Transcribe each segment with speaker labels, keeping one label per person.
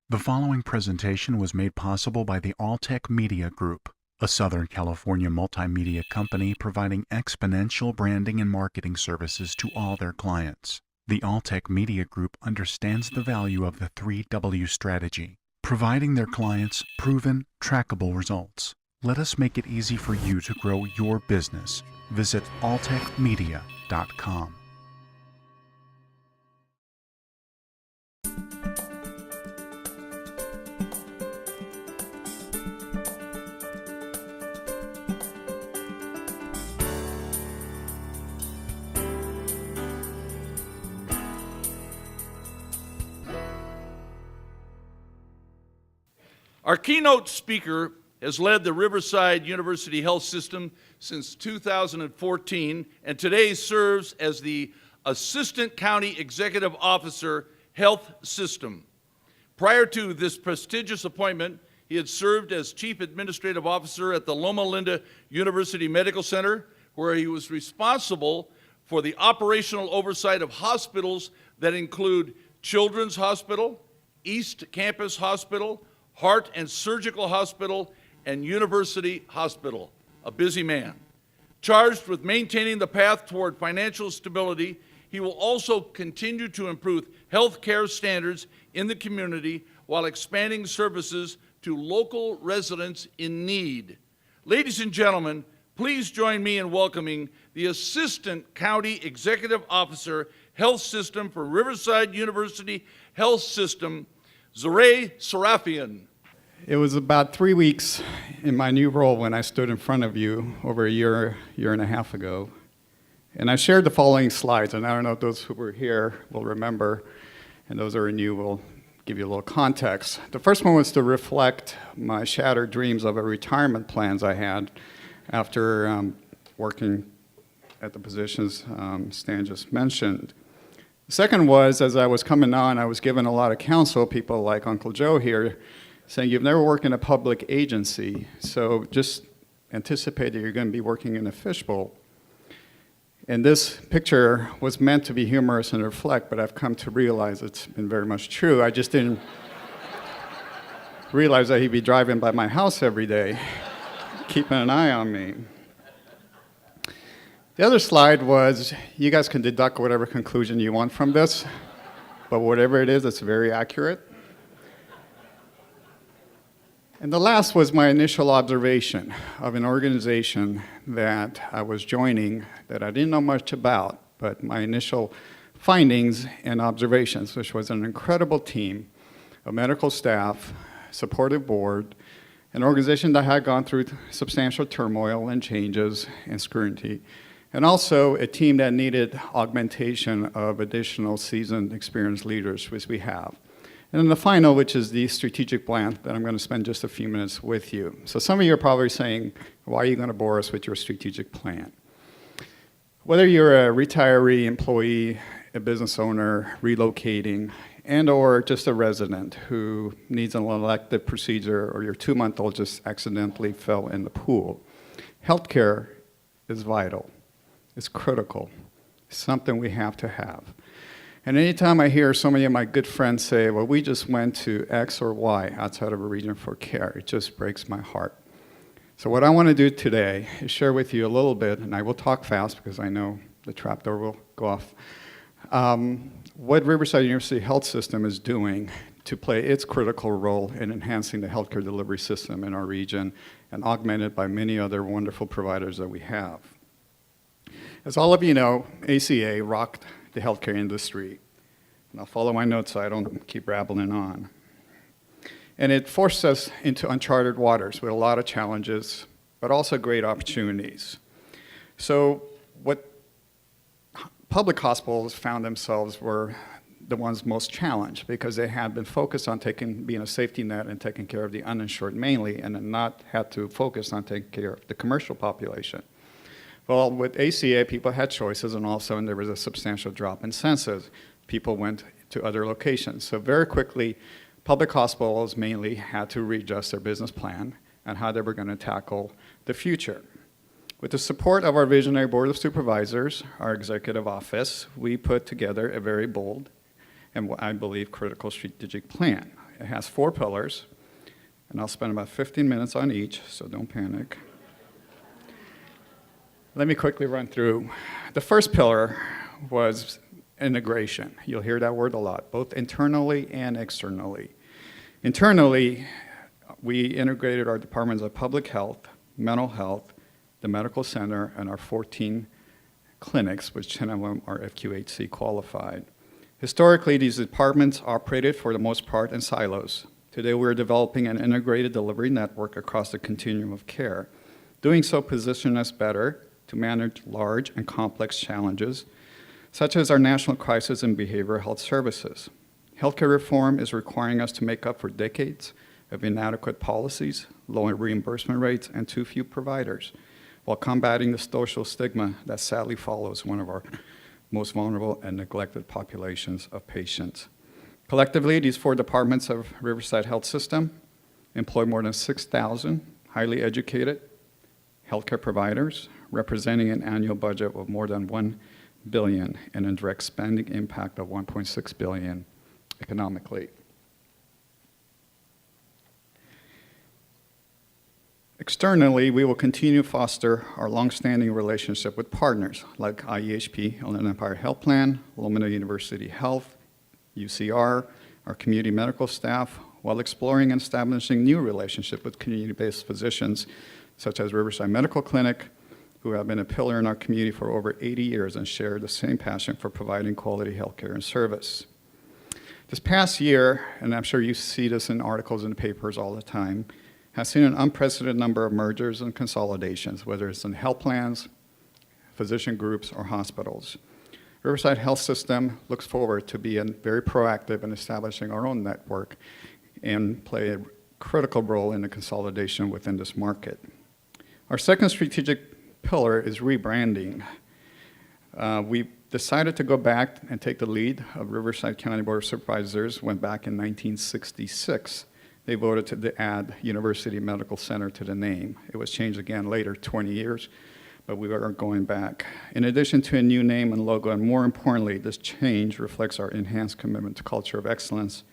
Speaker 1: The following presentation was made possible by the Alltech Media Group, a Southern California multimedia company providing exponential branding and marketing services to all their clients. The Alltech Media Group understands the value of the 3W strategy, providing their clients proven, trackable results. Let us make it easy for you to grow your business. Visit alltechmedia.com.
Speaker 2: Our keynote speaker has led the Riverside University Health System since 2014 and today serves as the Assistant County Executive Officer, Health System. Prior to this prestigious appointment, he had served as Chief Administrative Officer at the Loma Linda University Medical Center, where he was responsible for the operational oversight of hospitals that include Children's Hospital, East Campus Hospital, Heart and Surgical Hospital, and University Hospital. A busy man. Charged with maintaining the path toward financial stability, he will also continue to improve health care standards in the community while expanding services to local residents in need. Ladies and gentlemen, please join me in welcoming the Assistant County Executive Officer, Health System for Riverside University Health System, Zaray Sarafian.
Speaker 3: It was about 3 weeks in my new role when I stood in front of you over a year and a half ago. And I shared the following slides, and I don't know if those who were here will remember, and those who are new will give you a little context. The first one was to reflect my shattered dreams of a retirement plans I had after working at the positions Stan just mentioned. The second was, as I was coming on, I was given a lot of counsel, people like Uncle Joe here, saying you've never worked in a public agency, so just anticipate that you're going to be working in a fishbowl. And this picture was meant to be humorous and reflect, but I've come to realize it's been very much true. I just didn't realize that he'd be driving by my house every day, keeping an eye on me. The other slide was, you guys can deduct whatever conclusion you want from this, but whatever it is, it's very accurate. And the last was my initial observation of an organization that I was joining that I didn't know much about, but my initial findings and observations, which was an incredible team of medical staff, supportive board, an organization that had gone through substantial turmoil and changes and scrutiny, and also a team that needed augmentation of additional seasoned, experienced leaders, which we have. And then the final, which is the strategic plan that I'm going to spend just a few minutes with you. So some of you are probably saying, why are you going to bore us with your strategic plan? Whether you're a retiree, employee, a business owner, relocating, and or just a resident who needs an elective procedure, or your 2-month-old just accidentally fell in the pool, healthcare is vital. It's critical. It's something we have to have. And anytime I hear so many of my good friends say, well, we just went to X or Y outside of a region for care, it just breaks my heart. So what I want to do today is share with you a little bit, and I will talk fast because I know the trapdoor will go off, what Riverside University Health System is doing to play its critical role in enhancing the healthcare delivery system in our region and augmented by many other wonderful providers that we have. As all of you know, ACA rocked the healthcare industry. And I'll follow my notes so I don't keep rattling on. And it forced us into uncharted waters with a lot of challenges, but also great opportunities. So what public hospitals found themselves were the ones most challenged because they had been focused on being a safety net and taking care of the uninsured mainly, and then not had to focus on taking care of the commercial population. Well, with ACA, people had choices, and all of a sudden there was a substantial drop in census. People went to other locations. So very quickly, public hospitals mainly had to readjust their business plan and how they were going to tackle the future. With the support of our visionary board of supervisors, our executive office, we put together a very bold and what I believe critical strategic plan. It has 4 pillars, and I'll spend about 15 minutes on each, so don't panic. Let me quickly run through. The first pillar was integration. You'll hear that word a lot, both internally and externally. Internally, we integrated our departments of public health, mental health, the medical center, and our 14 clinics, which 10 of them are FQHC qualified. Historically, these departments operated for the most part in silos. Today, we're developing an integrated delivery network across the continuum of care. Doing so positions us better to manage large and complex challenges, such as our national crisis in behavioral health services. Healthcare reform is requiring us to make up for decades of inadequate policies, low reimbursement rates, and too few providers, while combating the social stigma that sadly follows one of our most vulnerable and neglected populations of patients. Collectively, these 4 departments of Riverside Health System employ more than 6,000 highly educated healthcare providers, representing an annual budget of more than $1 billion and a direct spending impact of $1.6 billion economically. Externally, we will continue to foster our longstanding relationship with partners like IEHP, Inland Empire Health Plan, Lomona University Health, UCR, our community medical staff, while exploring and establishing new relationships with community-based physicians such as Riverside Medical Clinic, who have been a pillar in our community for over 80 years and share the same passion for providing quality healthcare and service. This past year, and I'm sure you see this in articles in the papers all the time, has seen an unprecedented number of mergers and consolidations, whether it's in health plans, physician groups, or hospitals. Riverside Health System looks forward to being very proactive in establishing our own network and play a critical role in the consolidation within this market. Our second strategic pillar is rebranding. We decided to go back and take the lead of Riverside County Board of Supervisors, went back in 1966. They voted to add University Medical Center to the name. It was changed again later, 20 years, but we are going back. In addition to a new name and logo, and more importantly, this change reflects our enhanced commitment to culture of excellence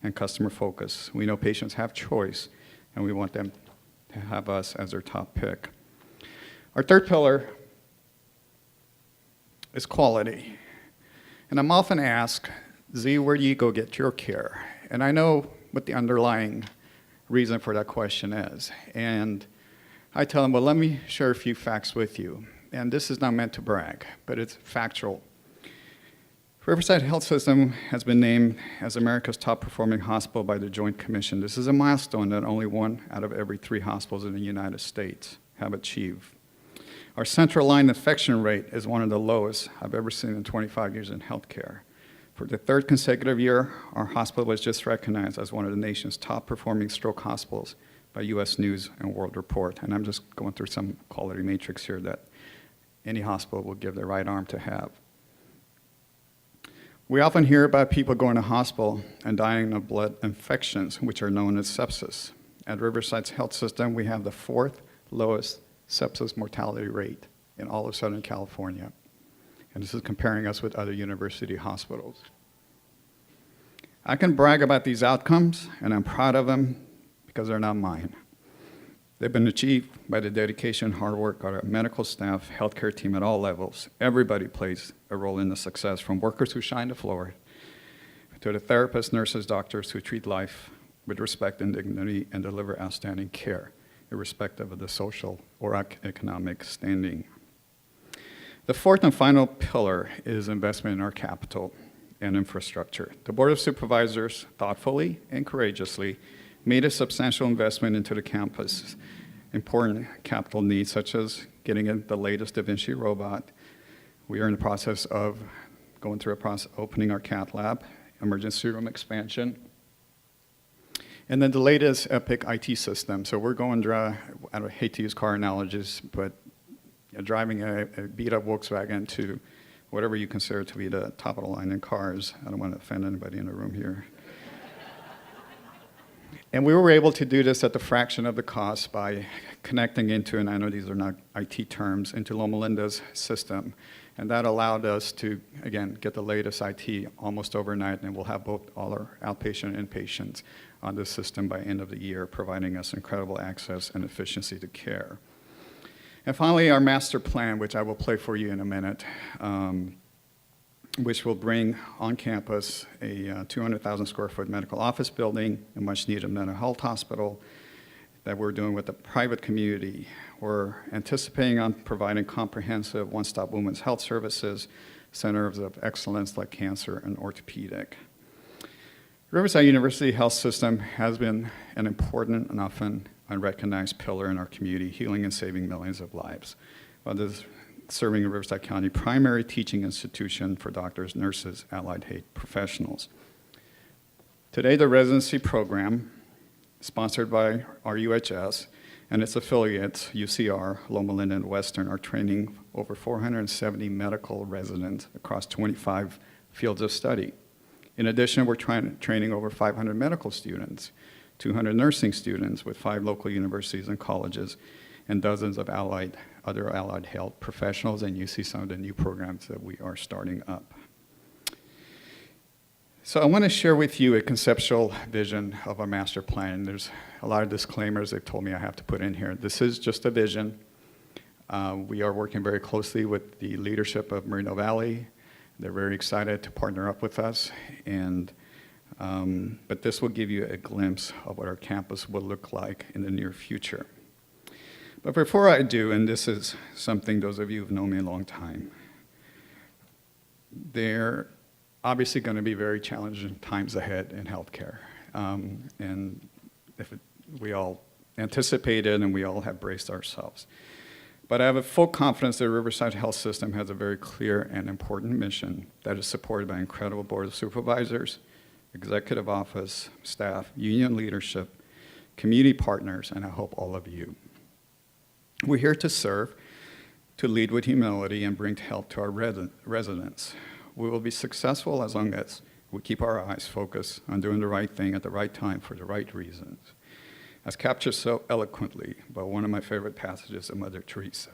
Speaker 3: and customer focus. We know patients have choice, and we want them to have us as their top pick. Our third pillar is quality. And I'm often asked, Z, where do you go get your care? And I know what the underlying reason for that question is. And I tell them, well, let me share a few facts with you. And this is not meant to brag, but it's factual. Riverside Health System has been named as America's top performing hospital by the Joint Commission. This is a milestone that only 1 out of every 3 hospitals in the United States have achieved. Our central line infection rate is one of the lowest I've ever seen in 25 years in healthcare. For the 3rd consecutive year, our hospital was just recognized as one of the nation's top performing stroke hospitals by U.S. News and World Report. And I'm just going through some quality matrix here that any hospital will give their right arm to have. We often hear about people going to hospital and dying of blood infections, which are known as sepsis. At Riverside's health system, we have the 4th lowest sepsis mortality rate in all of Southern California. And this is comparing us with other university hospitals. I can brag about these outcomes, and I'm proud of them because they're not mine. They've been achieved by the dedication and hard work of our medical staff, healthcare team at all levels. Everybody plays a role in the success, from workers who shine the floor to the therapists, nurses, doctors who treat life with respect and dignity and deliver outstanding care, irrespective of the social or economic standing. The 4th and final pillar is investment in our capital and infrastructure. The Board of Supervisors thoughtfully and courageously made a substantial investment into the campus. Important capital needs, such as getting in the latest Da Vinci robot. We are in the process of going through a process, opening our cath lab, emergency room expansion, and then the latest Epic IT system. So we're going, I hate to use car analogies, but driving a beat-up Volkswagen to whatever you consider to be the top of the line in cars. I don't want to offend anybody in the room here. And we were able to do this at the fraction of the cost by connecting into, and I know these are not IT terms, into Loma Linda's system. And that allowed us to, again, get the latest IT almost overnight, and we'll have both all our outpatient and inpatients on this system by end of the year, providing us incredible access and efficiency to care. And finally, our master plan, which I will play for you in a minute, which will bring on campus a 200,000 square foot medical office building, a much needed mental health hospital that we're doing with the private community. We're anticipating on providing comprehensive one-stop women's health services, centers of excellence like cancer and orthopedic. Riverside University Health System has been an important and often unrecognized pillar in our community, healing and saving millions of lives. This serving a Riverside County primary teaching institution for doctors, nurses, allied health professionals. Today, the residency program, sponsored by our UHS and its affiliates, UCR, Loma Linda, and Western, are training over 470 medical residents across 25 fields of study. In addition, we're training over 500 medical students, 200 nursing students with 5 local universities and colleges, and dozens of other allied health professionals, and you see some of the new programs that we are starting up. So I want to share with you a conceptual vision of our master plan. There's a lot of disclaimers they've told me I have to put in here. This is just a vision. We are working very closely with the leadership of Merino Valley. They're very excited to partner up with us, but this will give you a glimpse of what our campus will look like in the near future. But before I do, and this is something those of you who've known me a long time, there obviously going to be very challenging times ahead in healthcare. And we all anticipated and we all have braced ourselves. But I have a full confidence that Riverside Health System has a very clear and important mission that is supported by an incredible board of supervisors, executive office, staff, union leadership, community partners, and I hope all of you. We're here to serve, to lead with humility, and bring help to our residents. We will be successful as long as we keep our eyes focused on doing the right thing at the right time for the right reasons, as captured so eloquently by one of my favorite passages of Mother Teresa.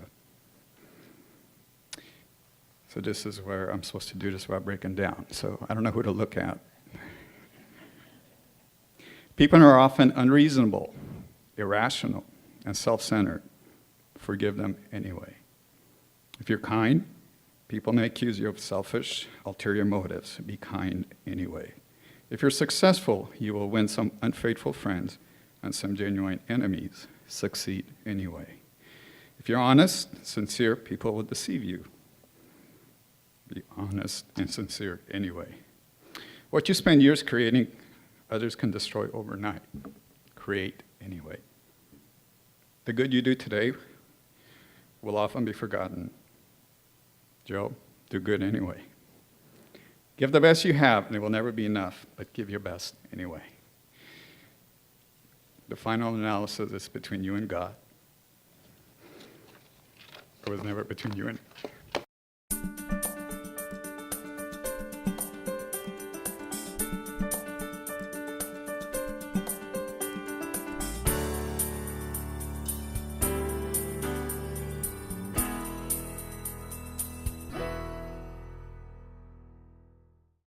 Speaker 3: So this is where I'm supposed to do this without breaking down. So I don't know who to look at. People are often unreasonable, irrational, and self-centered. Forgive them anyway. If you're kind, people may accuse you of selfish, ulterior motives. Be kind anyway. If you're successful, you will win some unfaithful friends and some genuine enemies. Succeed anyway. If you're honest, sincere, people will deceive you. Be honest and sincere anyway. What you spend years creating, others can destroy overnight. Create anyway. The good you do today will often be forgotten. Joe, do good anyway. Give the best you have, and it will never be enough, but give your best anyway. The final analysis is between you and God. It was never between you and